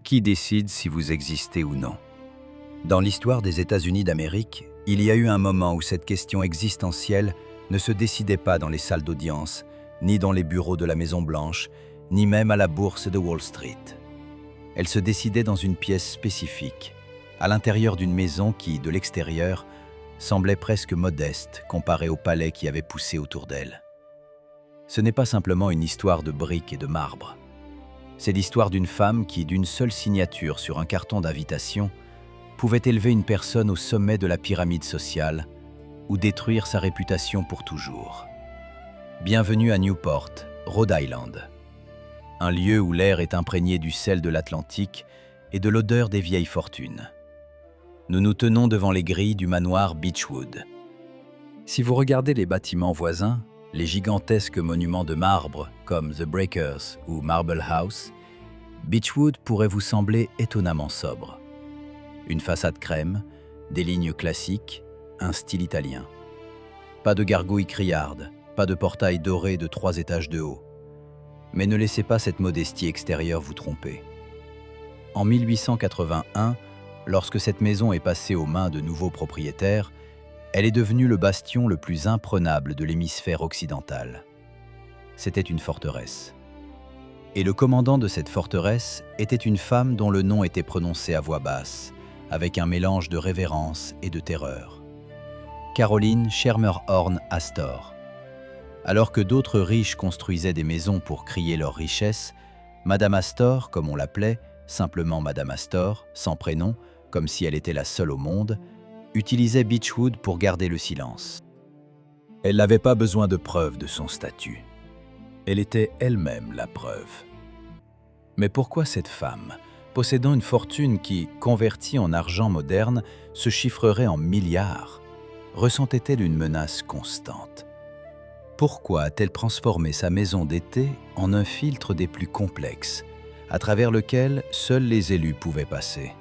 Qui décide si vous existez ou non? Dans l'histoire des États-Unis d'Amérique, il y a eu un moment où cette question existentielle ne se décidait pas dans les salles d'audience, ni dans les bureaux de la Maison-Blanche, ni même à la bourse de Wall Street. Elle se décidait dans une pièce spécifique, à l'intérieur d'une maison qui, de l'extérieur, semblait presque modeste comparée au palais qui avait poussé autour d'elle. Ce n'est pas simplement une histoire de briques et de marbre. C'est l'histoire d'une femme qui, d'une seule signature sur un carton d'invitation, pouvait élever une personne au sommet de la pyramide sociale ou détruire sa réputation pour toujours. Bienvenue à Newport, Rhode Island. Un lieu où l'air est imprégné du sel de l'Atlantique et de l'odeur des vieilles fortunes. Nous nous tenons devant les grilles du manoir Beechwood. Si vous regardez les bâtiments voisins, les gigantesques monuments de marbre comme The Breakers ou Marble House, Beechwood pourrait vous sembler étonnamment sobre. Une façade crème, des lignes classiques, un style italien. Pas de gargouilles criardes, pas de portail doré de 3 étages de haut. Mais ne laissez pas cette modestie extérieure vous tromper. En 1881, lorsque cette maison est passée aux mains de nouveaux propriétaires, elle est devenue le bastion le plus imprenable de l'hémisphère occidental. C'était une forteresse. Et le commandant de cette forteresse était une femme dont le nom était prononcé à voix basse, avec un mélange de révérence et de terreur. Caroline Schermerhorn Astor. Alors que d'autres riches construisaient des maisons pour crier leur richesse, Madame Astor, comme on l'appelait, simplement Madame Astor, sans prénom, comme si elle était la seule au monde, utilisait Beechwood pour garder le silence. Elle n'avait pas besoin de preuves de son statut. Elle était elle-même la preuve. Mais pourquoi cette femme, possédant une fortune qui, convertie en argent moderne, se chiffrerait en milliards, ressentait-elle une menace constante? Pourquoi a-t-elle transformé sa maison d'été en un filtre des plus complexes, à travers lequel seuls les élus pouvaient passer?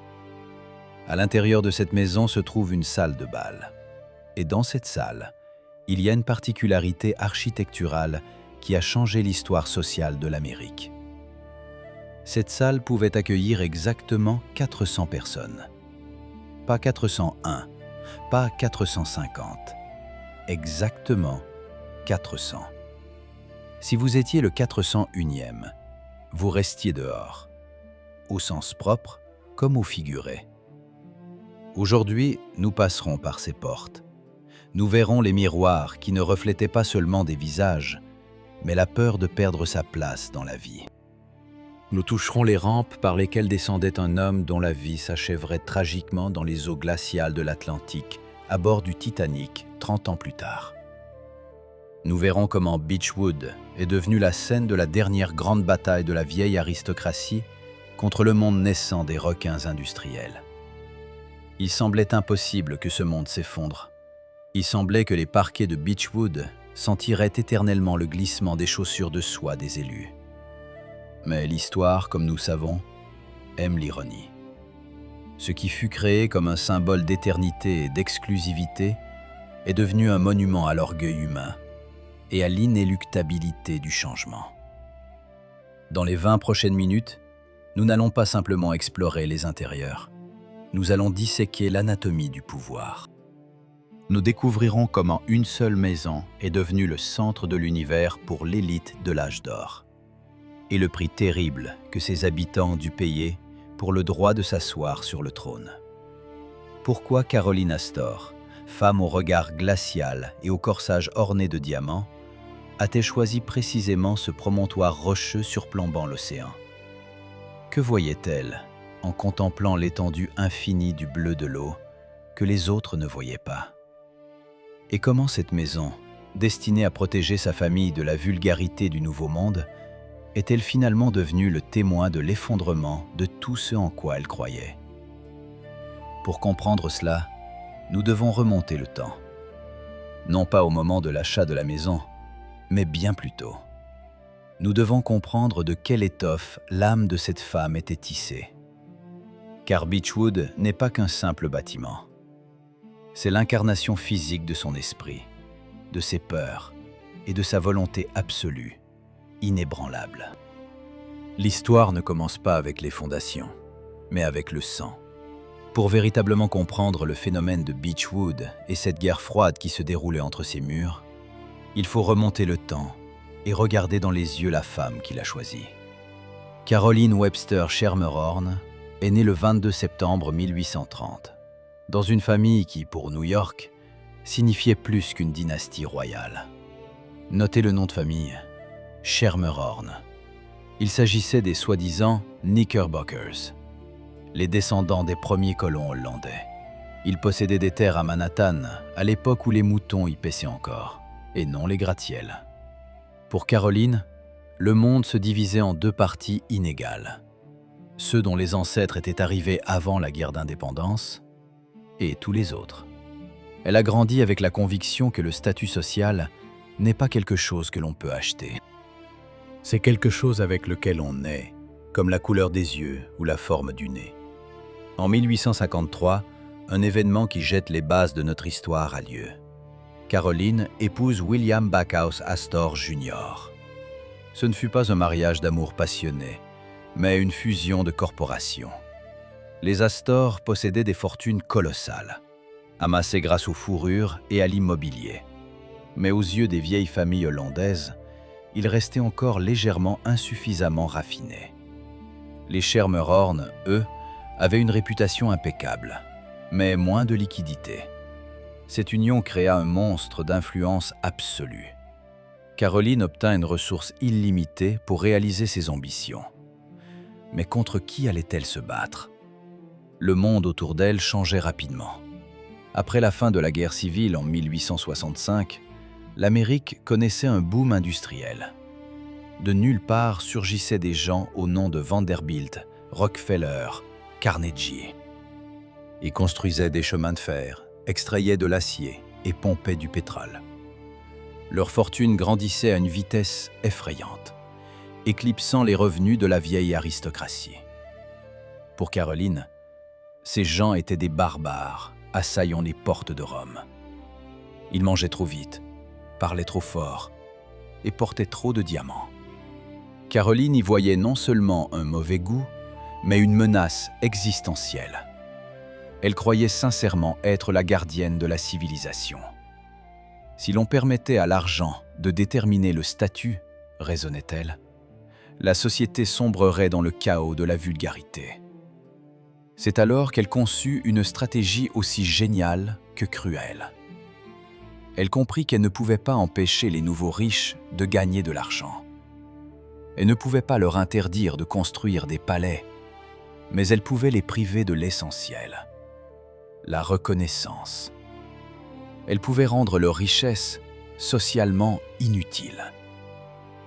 À l'intérieur de cette maison se trouve une salle de bal. Et dans cette salle, il y a une particularité architecturale qui a changé l'histoire sociale de l'Amérique. Cette salle pouvait accueillir exactement 400 personnes. Pas 401, pas 450. Exactement 400. Si vous étiez le 401e, vous restiez dehors, au sens propre comme au figuré. Aujourd'hui, nous passerons par ces portes. Nous verrons les miroirs qui ne reflétaient pas seulement des visages, mais la peur de perdre sa place dans la vie. Nous toucherons les rampes par lesquelles descendait un homme dont la vie s'achèverait tragiquement dans les eaux glaciales de l'Atlantique, à bord du Titanic, 30 ans plus tard. Nous verrons comment Beechwood est devenu la scène de la dernière grande bataille de la vieille aristocratie contre le monde naissant des requins industriels. Il semblait impossible que ce monde s'effondre. Il semblait que les parquets de Beechwood sentiraient éternellement le glissement des chaussures de soie des élus. Mais l'histoire, comme nous savons, aime l'ironie. Ce qui fut créé comme un symbole d'éternité et d'exclusivité est devenu un monument à l'orgueil humain et à l'inéluctabilité du changement. Dans les 20 prochaines minutes, nous n'allons pas simplement explorer les intérieurs. Nous allons disséquer l'anatomie du pouvoir. Nous découvrirons comment une seule maison est devenue le centre de l'univers pour l'élite de l'âge d'or, et le prix terrible que ses habitants ont dû payer pour le droit de s'asseoir sur le trône. Pourquoi Caroline Astor, femme au regard glacial et au corsage orné de diamants, a-t-elle choisi précisément ce promontoire rocheux surplombant l'océan? Que voyait-elle en contemplant l'étendue infinie du bleu de l'eau que les autres ne voyaient pas? Et comment cette maison, destinée à protéger sa famille de la vulgarité du Nouveau Monde, est-elle finalement devenue le témoin de l'effondrement de tout ce en quoi elle croyait? Pour comprendre cela, nous devons remonter le temps. Non pas au moment de l'achat de la maison, mais bien plus tôt. Nous devons comprendre de quelle étoffe l'âme de cette femme était tissée. Car Beechwood n'est pas qu'un simple bâtiment. C'est l'incarnation physique de son esprit, de ses peurs et de sa volonté absolue, inébranlable. L'histoire ne commence pas avec les fondations. mais avec le sang. Pour véritablement comprendre le phénomène de Beechwood et cette guerre froide qui se déroulait entre ces murs, il faut remonter le temps et regarder dans les yeux la femme qu'il a choisie. Caroline Webster Schermerhorn est née le 22 septembre 1830, dans une famille qui, pour New York, signifiait plus qu'une dynastie royale. Notez le nom de famille, Schermerhorn. Il s'agissait des soi-disant Knickerbockers, les descendants des premiers colons hollandais. Ils possédaient des terres à Manhattan, à l'époque où les moutons y paissaient encore, et non les gratte-ciels. Pour Caroline, le monde se divisait en deux parties inégales. Ceux dont les ancêtres étaient arrivés avant la guerre d'indépendance, et tous les autres. Elle a grandi avec la conviction que le statut social n'est pas quelque chose que l'on peut acheter. C'est quelque chose avec lequel on naît, comme la couleur des yeux ou la forme du nez. En 1853, un événement qui jette les bases de notre histoire a lieu. Caroline épouse William Backhouse Astor Jr. Ce ne fut pas un mariage d'amour passionné, mais une fusion de corporations. Les Astor possédaient des fortunes colossales, amassées grâce aux fourrures et à l'immobilier. Mais aux yeux des vieilles familles hollandaises, ils restaient encore légèrement insuffisamment raffinés. Les Schermerhorn, eux, avaient une réputation impeccable, mais moins de liquidité. Cette union créa un monstre d'influence absolue. Caroline obtint une ressource illimitée pour réaliser ses ambitions. Mais contre qui allait-elle se battre? Le monde autour d'elle changeait rapidement. Après la fin de la guerre civile en 1865, l'Amérique connaissait un boom industriel. De nulle part surgissaient des gens au nom de Vanderbilt, Rockefeller, Carnegie. Ils construisaient des chemins de fer, extrayaient de l'acier et pompaient du pétrole. Leur fortune grandissait à une vitesse effrayante, éclipsant les revenus de la vieille aristocratie. Pour Caroline, ces gens étaient des barbares assaillant les portes de Rome. Ils mangeaient trop vite, parlaient trop fort et portaient trop de diamants. Caroline y voyait non seulement un mauvais goût, mais une menace existentielle. Elle croyait sincèrement être la gardienne de la civilisation. Si l'on permettait à l'argent de déterminer le statut, raisonnait-elle, la société sombrerait dans le chaos de la vulgarité. C'est alors qu'elle conçut une stratégie aussi géniale que cruelle. Elle comprit qu'elle ne pouvait pas empêcher les nouveaux riches de gagner de l'argent. Elle ne pouvait pas leur interdire de construire des palais, mais elle pouvait les priver de l'essentiel, la reconnaissance. Elle pouvait rendre leur richesse socialement inutile.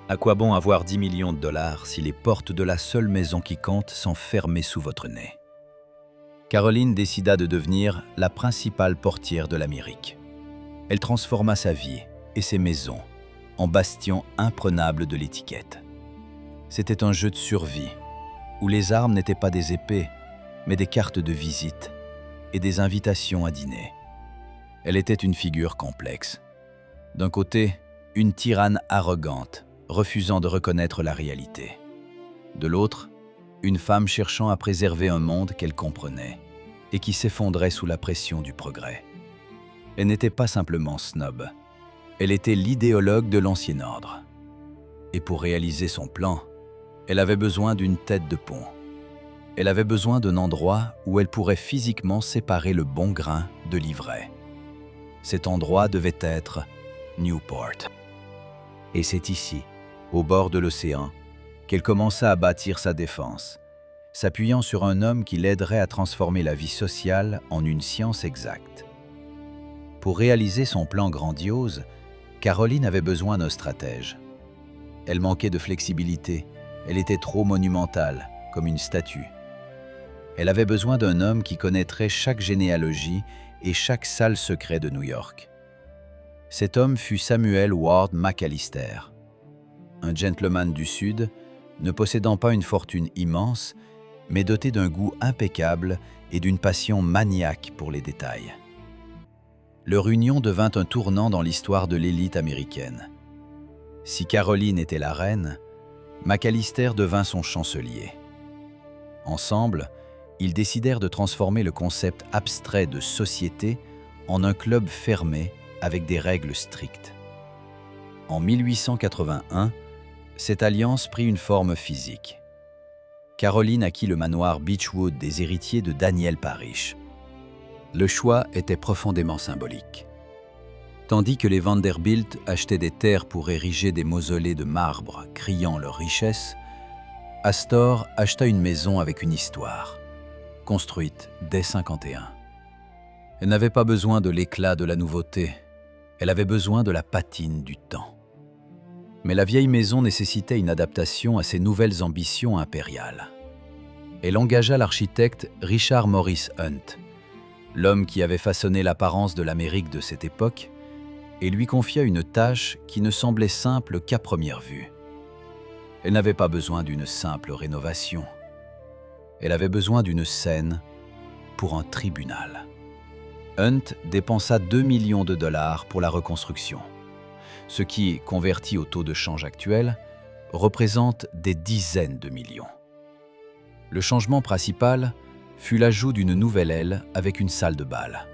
À quoi bon avoir 10 millions de dollars si les portes de la seule maison qui compte sont fermées sous votre nez? Caroline décida de devenir la principale portière de l'Amérique. Elle transforma sa vie et ses maisons en bastions imprenables de l'étiquette. C'était un jeu de survie, où les armes n'étaient pas des épées, mais des cartes de visite et des invitations à dîner. Elle était une figure complexe. D'un côté, une tyranne arrogante, refusant de reconnaître la réalité. De l'autre, une femme cherchant à préserver un monde qu'elle comprenait et qui s'effondrait sous la pression du progrès. Elle n'était pas simplement snob, elle était l'idéologue de l'ancien ordre. Et pour réaliser son plan, elle avait besoin d'une tête de pont. Elle avait besoin d'un endroit où elle pourrait physiquement séparer le bon grain de l'ivraie. Cet endroit devait être Newport. Et c'est ici, au bord de l'océan, qu'elle commença à bâtir sa défense, s'appuyant sur un homme qui l'aiderait à transformer la vie sociale en une science exacte. Pour réaliser son plan grandiose, Caroline avait besoin d'un stratège. Elle manquait de flexibilité, elle était trop monumentale, comme une statue. Elle avait besoin d'un homme qui connaîtrait chaque généalogie et chaque salle secret de New York. Cet homme fut Samuel Ward McAllister, un gentleman du Sud, ne possédant pas une fortune immense, mais doté d'un goût impeccable et d'une passion maniaque pour les détails. Leur union devint un tournant dans l'histoire de l'élite américaine. Si Caroline était la reine, McAllister devint son chancelier. Ensemble, ils décidèrent de transformer le concept abstrait de société en un club fermé avec des règles strictes. En 1881, cette alliance prit une forme physique. Caroline acquit le manoir Beechwood des héritiers de Daniel Parish. Le choix était profondément symbolique. Tandis que les Vanderbilt achetaient des terres pour ériger des mausolées de marbre criant leur richesse, Astor acheta une maison avec une histoire, construite dès 51. Elle n'avait pas besoin de l'éclat de la nouveauté, elle avait besoin de la patine du temps. Mais la vieille maison nécessitait une adaptation à ses nouvelles ambitions impériales. Elle engagea l'architecte Richard Morris Hunt, l'homme qui avait façonné l'apparence de l'Amérique de cette époque, et lui confia une tâche qui ne semblait simple qu'à première vue. Elle n'avait pas besoin d'une simple rénovation. Elle avait besoin d'une scène pour un tribunal. Hunt dépensa 2 millions de dollars pour la reconstruction, ce qui, converti au taux de change actuel, représente des dizaines de millions. Le changement principal fut l'ajout d'une nouvelle aile avec une salle de bal.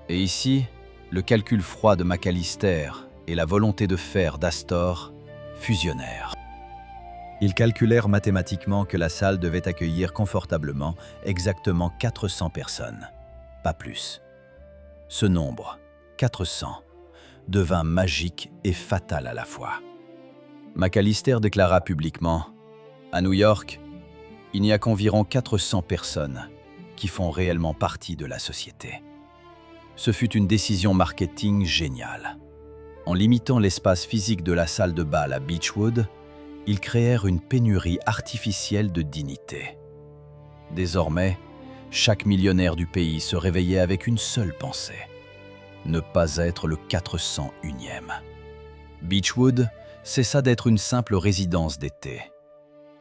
Et ici, le calcul froid de Macalister et la volonté de fer d'Astor fusionnèrent. Ils calculèrent mathématiquement que la salle devait accueillir confortablement exactement 400 personnes, pas plus. Ce nombre, 400, devint magique et fatal à la fois. Macalister déclara publiquement « À New York, il n'y a qu'environ 400 personnes qui font réellement partie de la société. » Ce fut une décision marketing géniale. En limitant l'espace physique de la salle de bal à Beechwood, ils créèrent une pénurie artificielle de dignité. Désormais, chaque millionnaire du pays se réveillait avec une seule pensée: ne pas être le 401e. Beechwood cessa d'être une simple résidence d'été.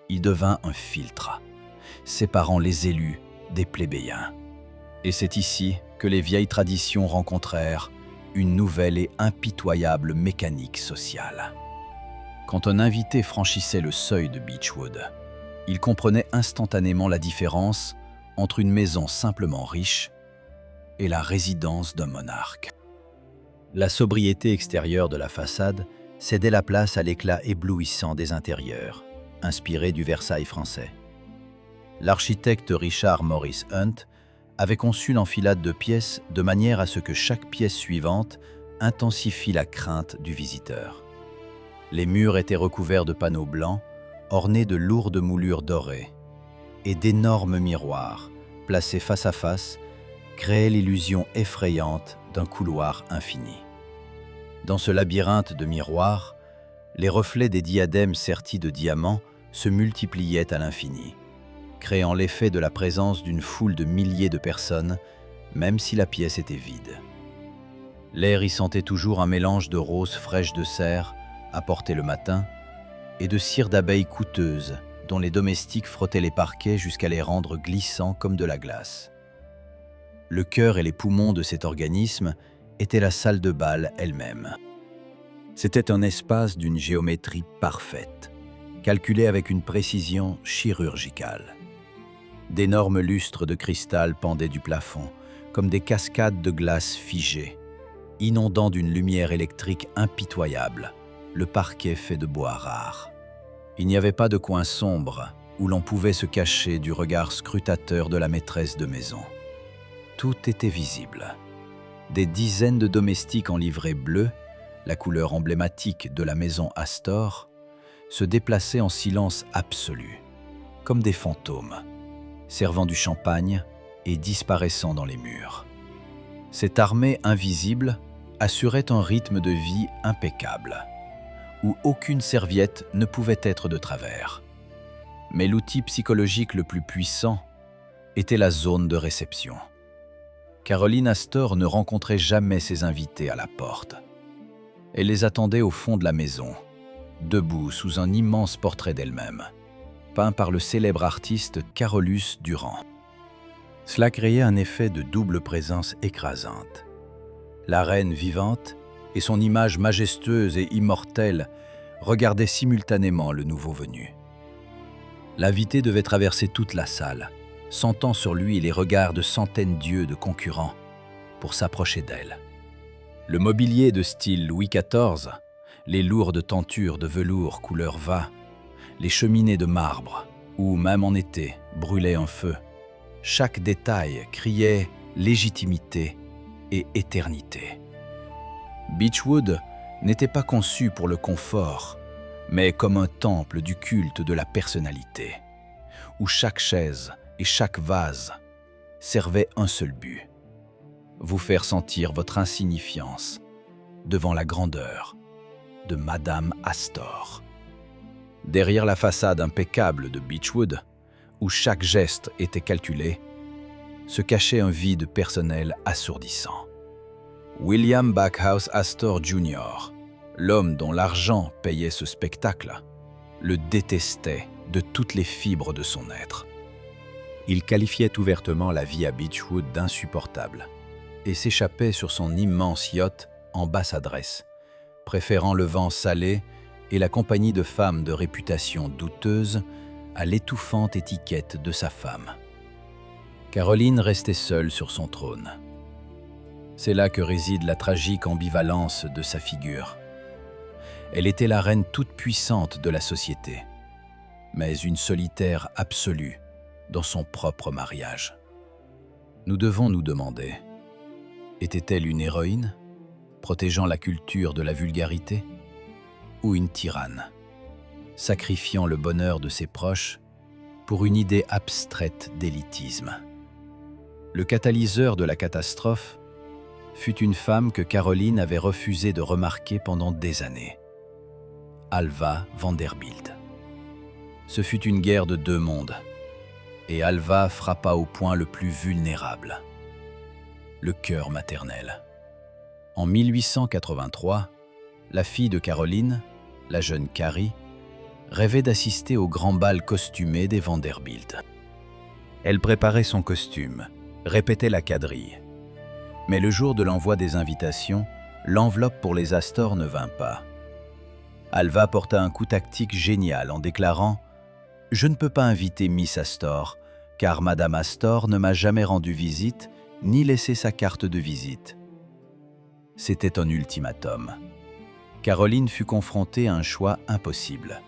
Il devint un filtre, séparant les élus des plébéiens. Et c'est ici que les vieilles traditions rencontrèrent une nouvelle et impitoyable mécanique sociale. Quand un invité franchissait le seuil de Beechwood, il comprenait instantanément la différence entre une maison simplement riche et la résidence d'un monarque. La sobriété extérieure de la façade cédait la place à l'éclat éblouissant des intérieurs, inspiré du Versailles français. L'architecte Richard Morris Hunt avait conçu l'enfilade de pièces de manière à ce que chaque pièce suivante intensifie la crainte du visiteur. Les murs étaient recouverts de panneaux blancs, ornés de lourdes moulures dorées, et d'énormes miroirs, placés face à face, créaient l'illusion effrayante d'un couloir infini. Dans ce labyrinthe de miroirs, les reflets des diadèmes sertis de diamants se multipliaient à l'infini, créant l'effet de la présence d'une foule de milliers de personnes, même si la pièce était vide. L'air y sentait toujours un mélange de roses fraîches de serre, apportées le matin, et de cire d'abeilles coûteuses, dont les domestiques frottaient les parquets jusqu'à les rendre glissants comme de la glace. Le cœur et les poumons de cet organisme étaient la salle de bal elle-même. C'était un espace d'une géométrie parfaite, calculé avec une précision chirurgicale. D'énormes lustres de cristal pendaient du plafond, comme des cascades de glace figées, inondant d'une lumière électrique impitoyable le parquet fait de bois rare. Il n'y avait pas de coin sombre où l'on pouvait se cacher du regard scrutateur de la maîtresse de maison. Tout était visible. Des dizaines de domestiques en livrée bleue, la couleur emblématique de la maison Astor, se déplaçaient en silence absolu, comme des fantômes, servant du champagne et disparaissant dans les murs. Cette armée invisible assurait un rythme de vie impeccable, où aucune serviette ne pouvait être de travers. Mais l'outil psychologique le plus puissant était la zone de réception. Caroline Astor ne rencontrait jamais ses invités à la porte. Elle les attendait au fond de la maison, debout sous un immense portrait d'elle-même, peint par le célèbre artiste Carolus Duran. Cela créait un effet de double présence écrasante. La reine vivante et son image majestueuse et immortelle regardaient simultanément le nouveau venu. L'invité devait traverser toute la salle, sentant sur lui les regards de centaines d'yeux de concurrents pour s'approcher d'elle. Le mobilier de style Louis XIV, les lourdes tentures de velours couleur vin, les cheminées de marbre, où, même en été, brûlait un feu, chaque détail criait légitimité et éternité. Beechwood n'était pas conçu pour le confort, mais comme un temple du culte de la personnalité, où chaque chaise et chaque vase servaient un seul but: vous faire sentir votre insignifiance devant la grandeur de Madame Astor. Derrière la façade impeccable de Beechwood, où chaque geste était calculé, se cachait un vide personnel assourdissant. William Backhouse Astor Jr., l'homme dont l'argent payait ce spectacle, le détestait de toutes les fibres de son être. Il qualifiait ouvertement la vie à Beechwood d'insupportable et s'échappait sur son immense yacht en basse adresse, préférant le vent salé et la compagnie de femmes de réputation douteuse à l'étouffante étiquette de sa femme. Caroline restait seule sur son trône. C'est là que réside la tragique ambivalence de sa figure. Elle était la reine toute-puissante de la société, mais une solitaire absolue dans son propre mariage. Nous devons nous demander, était-elle une héroïne, protégeant la culture de la vulgarité, ou une tyranne, sacrifiant le bonheur de ses proches pour une idée abstraite d'élitisme? Le catalyseur de la catastrophe fut une femme que Caroline avait refusé de remarquer pendant des années: Alva Vanderbilt. Ce fut une guerre de deux mondes, et Alva frappa au point le plus vulnérable: le cœur maternel. En 1883, la fille de Caroline, la jeune Carrie, rêvait d'assister au grand bal costumé des Vanderbilt. Elle préparait son costume, répétait la quadrille. Mais le jour de l'envoi des invitations, l'enveloppe pour les Astor ne vint pas. Alva porta un coup tactique génial en déclarant « Je ne peux pas inviter Miss Astor, car Madame Astor ne m'a jamais rendu visite ni laissé sa carte de visite. » C'était un ultimatum. Caroline fut confrontée à un choix impossible: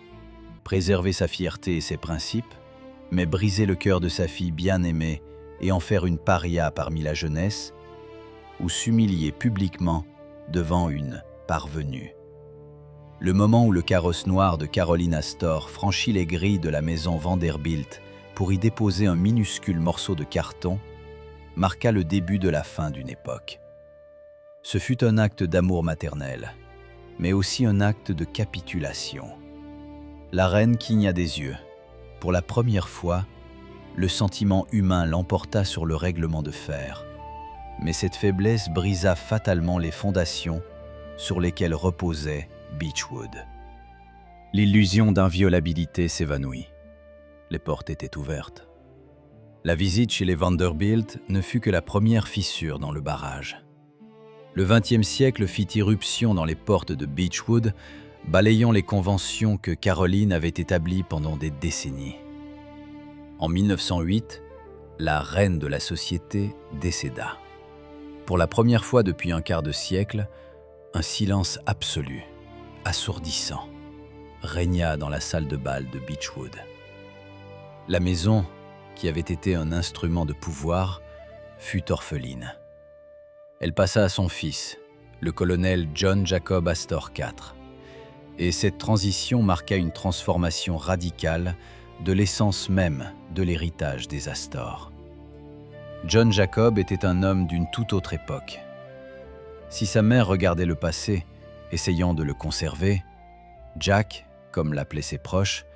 préserver sa fierté et ses principes, mais briser le cœur de sa fille bien-aimée et en faire une paria parmi la jeunesse, ou s'humilier publiquement devant une parvenue. Le moment où le carrosse noir de Caroline Astor franchit les grilles de la maison Vanderbilt pour y déposer un minuscule morceau de carton marqua le début de la fin d'une époque. Ce fut un acte d'amour maternel, mais aussi un acte de capitulation. La reine cligna des yeux. Pour la première fois, le sentiment humain l'emporta sur le règlement de fer. Mais cette faiblesse brisa fatalement les fondations sur lesquelles reposait Beechwood. L'illusion d'inviolabilité s'évanouit. Les portes étaient ouvertes. La visite chez les Vanderbilt ne fut que la première fissure dans le barrage. Le XXe siècle fit irruption dans les portes de Beechwood, balayant les conventions que Caroline avait établies pendant des décennies. En 1908, la reine de la société décéda. Pour la première fois depuis un quart de siècle, un silence absolu, assourdissant, régna dans la salle de bal de Beechwood. La maison, qui avait été un instrument de pouvoir, fut orpheline. Elle passa à son fils, le colonel John Jacob Astor IV, et cette transition marqua une transformation radicale de l'essence même de l'héritage des Astor. John Jacob était un homme d'une toute autre époque. Si sa mère regardait le passé, essayant de le conserver, Jack, comme l'appelaient ses proches,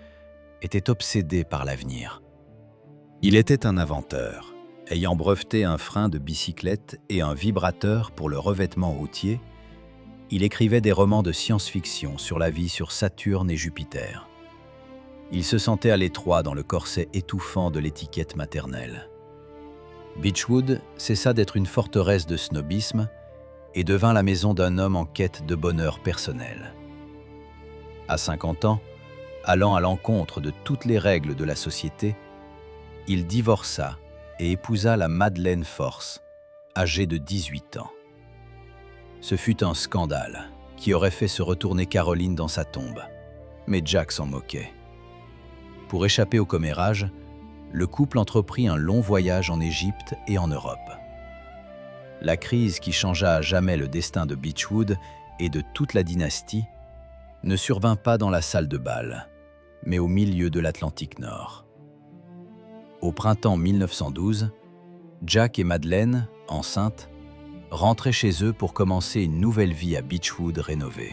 était obsédé par l'avenir. Il était un inventeur, ayant breveté un frein de bicyclette et un vibrateur pour le revêtement routier. Il écrivait des romans de science-fiction sur la vie sur Saturne et Jupiter. Il se sentait à l'étroit dans le corset étouffant de l'étiquette maternelle. Beechwood cessa d'être une forteresse de snobisme et devint la maison d'un homme en quête de bonheur personnel. À 50 ans, allant à l'encontre de toutes les règles de la société, il divorça et épousa la Madeleine Force, âgée de 18 ans. Ce fut un scandale qui aurait fait se retourner Caroline dans sa tombe, mais Jack s'en moquait. Pour échapper au commérage, le couple entreprit un long voyage en Égypte et en Europe. La crise qui changea à jamais le destin de Beechwood et de toute la dynastie ne survint pas dans la salle de bal, mais au milieu de l'Atlantique Nord. Au printemps 1912, Jack et Madeleine, enceintes, rentraient chez eux pour commencer une nouvelle vie à Beechwood rénovée.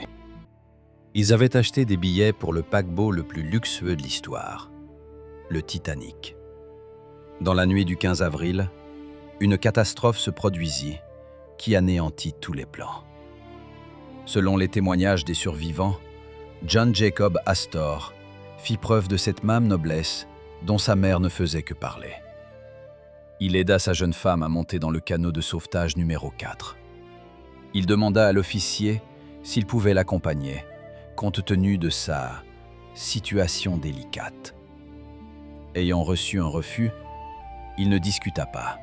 Ils avaient acheté des billets pour le paquebot le plus luxueux de l'histoire, le Titanic. Dans la nuit du 15 avril, une catastrophe se produisit qui anéantit tous les plans. Selon les témoignages des survivants, John Jacob Astor fit preuve de cette même noblesse dont sa mère ne faisait que parler. Il aida sa jeune femme à monter dans le canot de sauvetage numéro 4. Il demanda à l'officier s'il pouvait l'accompagner, compte tenu de sa situation délicate. Ayant reçu un refus, il ne discuta pas,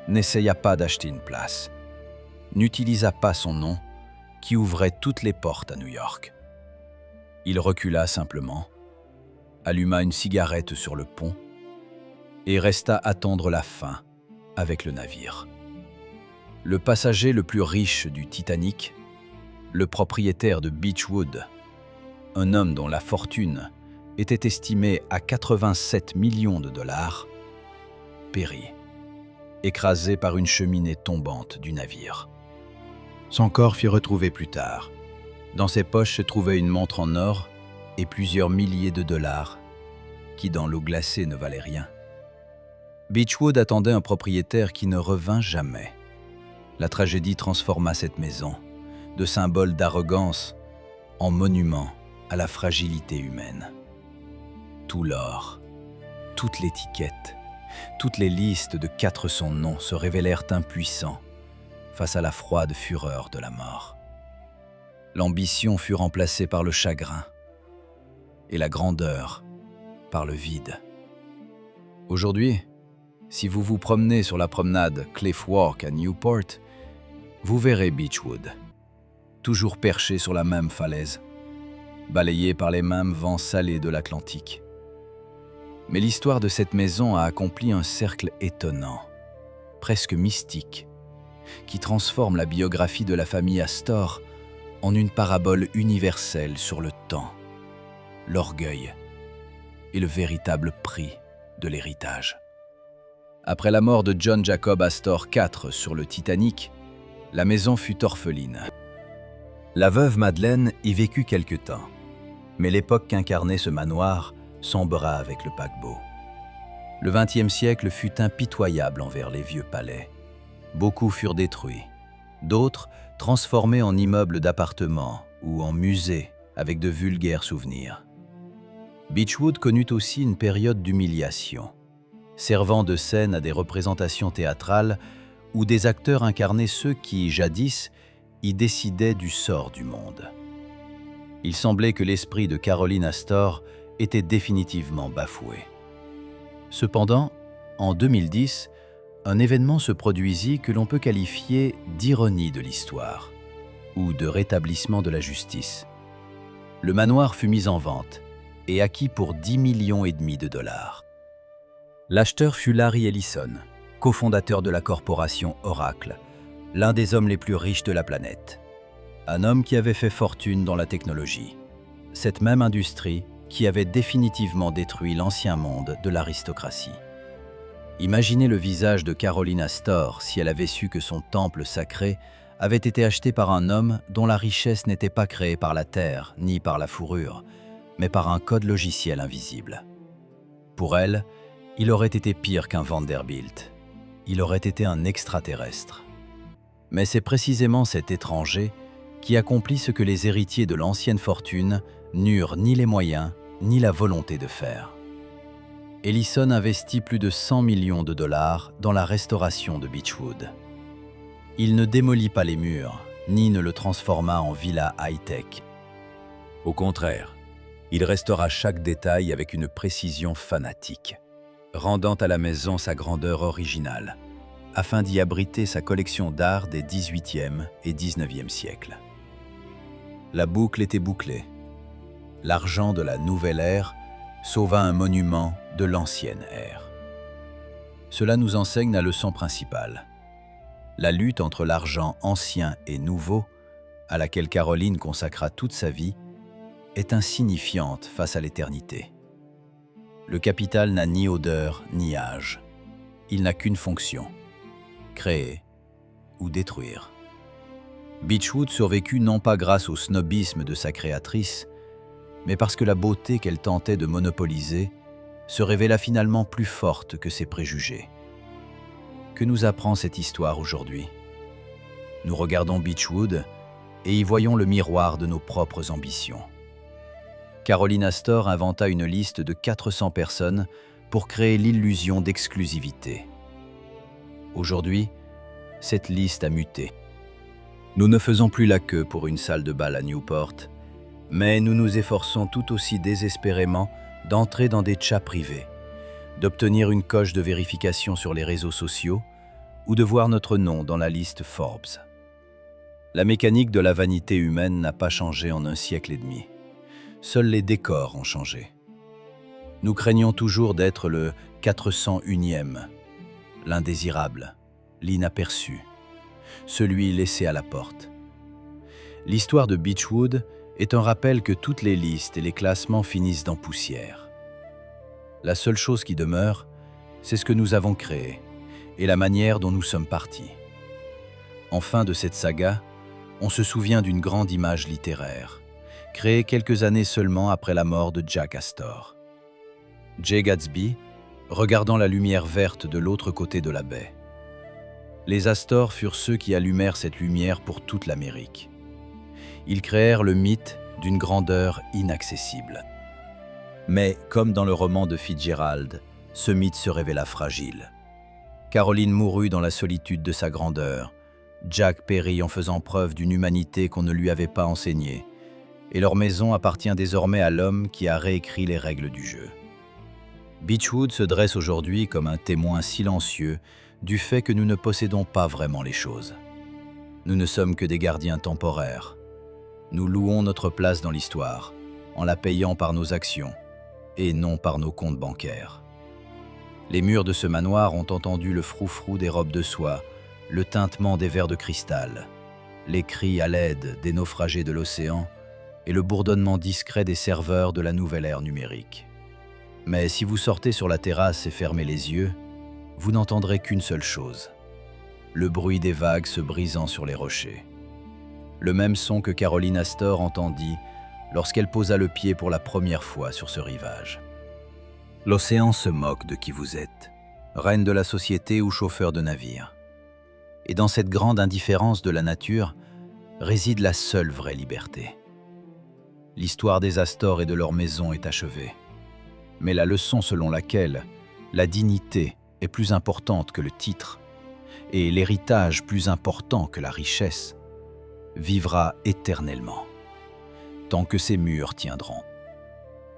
n'essaya pas d'acheter une place, n'utilisa pas son nom qui ouvrait toutes les portes à New York. Il recula simplement, alluma une cigarette sur le pont et resta attendre la fin avec le navire. Le passager le plus riche du Titanic, le propriétaire de Beechwood, un homme dont la fortune était estimée à 87 millions de dollars, périt, écrasé par une cheminée tombante du navire. Son corps fut retrouvé plus tard. Dans ses poches se trouvait une montre en or et plusieurs milliers de dollars, qui dans l'eau glacée ne valaient rien. Beechwood attendait un propriétaire qui ne revint jamais. La tragédie transforma cette maison, de symbole d'arrogance, en monument à la fragilité humaine. Tout l'or, toute l'étiquette, toutes les listes de 400 noms se révélèrent impuissants face à la froide fureur de la mort. L'ambition fut remplacée par le chagrin et la grandeur par le vide. Aujourd'hui, si vous vous promenez sur la promenade Cliff Walk à Newport, vous verrez Beechwood, toujours perché sur la même falaise, balayé par les mêmes vents salés de l'Atlantique. Mais l'histoire de cette maison a accompli un cercle étonnant, presque mystique, qui transforme la biographie de la famille Astor en une parabole universelle sur le temps, l'orgueil et le véritable prix de l'héritage. Après la mort de John Jacob Astor IV sur le Titanic, la maison fut orpheline. La veuve Madeleine y vécut quelque temps, mais l'époque qu'incarnait ce manoir sombra avec le paquebot. Le XXe siècle fut impitoyable envers les vieux palais. Beaucoup furent détruits, d'autres transformés en immeubles d'appartements ou en musées avec de vulgaires souvenirs. Beechwood connut aussi une période d'humiliation, servant de scène à des représentations théâtrales où des acteurs incarnaient ceux qui, jadis, y décidaient du sort du monde. Il semblait que l'esprit de Caroline Astor était définitivement bafoué. Cependant, en 2010, un événement se produisit que l'on peut qualifier d'ironie de l'histoire ou de rétablissement de la justice. Le manoir fut mis en vente et acquis pour 10,5 millions de dollars. L'acheteur fut Larry Ellison, cofondateur de la corporation Oracle, l'un des hommes les plus riches de la planète. Un homme qui avait fait fortune dans la technologie. Cette même industrie qui avait définitivement détruit l'ancien monde de l'aristocratie. Imaginez le visage de Caroline Astor si elle avait su que son temple sacré avait été acheté par un homme dont la richesse n'était pas créée par la terre ni par la fourrure, mais par un code logiciel invisible. Pour elle, il aurait été pire qu'un Vanderbilt. Il aurait été un extraterrestre. Mais c'est précisément cet étranger qui accomplit ce que les héritiers de l'ancienne fortune n'eurent ni les moyens ni la volonté de faire. Ellison investit plus de 100 millions de dollars dans la restauration de Beechwood. Il ne démolit pas les murs, ni ne le transforma en villa high-tech. Au contraire, il restaura chaque détail avec une précision fanatique. rendant à la maison sa grandeur originale, afin d'y abriter sa collection d'art des XVIIIe et XIXe siècles. La boucle était bouclée. L'argent de la nouvelle ère sauva un monument de l'ancienne ère. Cela nous enseigne la leçon principale. La lutte entre l'argent ancien et nouveau, à laquelle Caroline consacra toute sa vie, est insignifiante face à l'éternité. Le capital n'a ni odeur ni âge. Il n'a qu'une fonction: créer ou détruire. Beechwood survécut non pas grâce au snobisme de sa créatrice, mais parce que la beauté qu'elle tentait de monopoliser se révéla finalement plus forte que ses préjugés. Que nous apprend cette histoire aujourd'hui? Nous regardons Beechwood et y voyons le miroir de nos propres ambitions. Caroline Astor inventa une liste de 400 personnes pour créer l'illusion d'exclusivité. Aujourd'hui, cette liste a muté. Nous ne faisons plus la queue pour une salle de bal à Newport, mais nous nous efforçons tout aussi désespérément d'entrer dans des chats privés, d'obtenir une coche de vérification sur les réseaux sociaux ou de voir notre nom dans la liste Forbes. La mécanique de la vanité humaine n'a pas changé en un siècle et demi. Seuls les décors ont changé. Nous craignons toujours d'être le 401e, l'indésirable, l'inaperçu, celui laissé à la porte. L'histoire de Beechwood est un rappel que toutes les listes et les classements finissent dans poussière. La seule chose qui demeure, c'est ce que nous avons créé et la manière dont nous sommes partis. En fin de cette saga, on se souvient d'une grande image littéraire, créée quelques années seulement après la mort de Jack Astor. Jay Gatsby, regardant la lumière verte de l'autre côté de la baie. Les Astor furent ceux qui allumèrent cette lumière pour toute l'Amérique. Ils créèrent le mythe d'une grandeur inaccessible. Mais, comme dans le roman de Fitzgerald, ce mythe se révéla fragile. Caroline mourut dans la solitude de sa grandeur. Jack périt en faisant preuve d'une humanité qu'on ne lui avait pas enseignée. Et leur maison appartient désormais à l'homme qui a réécrit les règles du jeu. Beechwood se dresse aujourd'hui comme un témoin silencieux du fait que nous ne possédons pas vraiment les choses. Nous ne sommes que des gardiens temporaires. Nous louons notre place dans l'histoire, en la payant par nos actions, et non par nos comptes bancaires. Les murs de ce manoir ont entendu le froufrou des robes de soie, le tintement des verres de cristal, les cris à l'aide des naufragés de l'océan et le bourdonnement discret des serveurs de la nouvelle ère numérique. Mais si vous sortez sur la terrasse et fermez les yeux, vous n'entendrez qu'une seule chose: le bruit des vagues se brisant sur les rochers. Le même son que Caroline Astor entendit lorsqu'elle posa le pied pour la première fois sur ce rivage. L'océan se moque de qui vous êtes, reine de la société ou chauffeur de navire. Et dans cette grande indifférence de la nature réside la seule vraie liberté. L'histoire des Astor et de leur maison est achevée. Mais la leçon selon laquelle la dignité est plus importante que le titre et l'héritage plus important que la richesse vivra éternellement, tant que ces murs tiendront.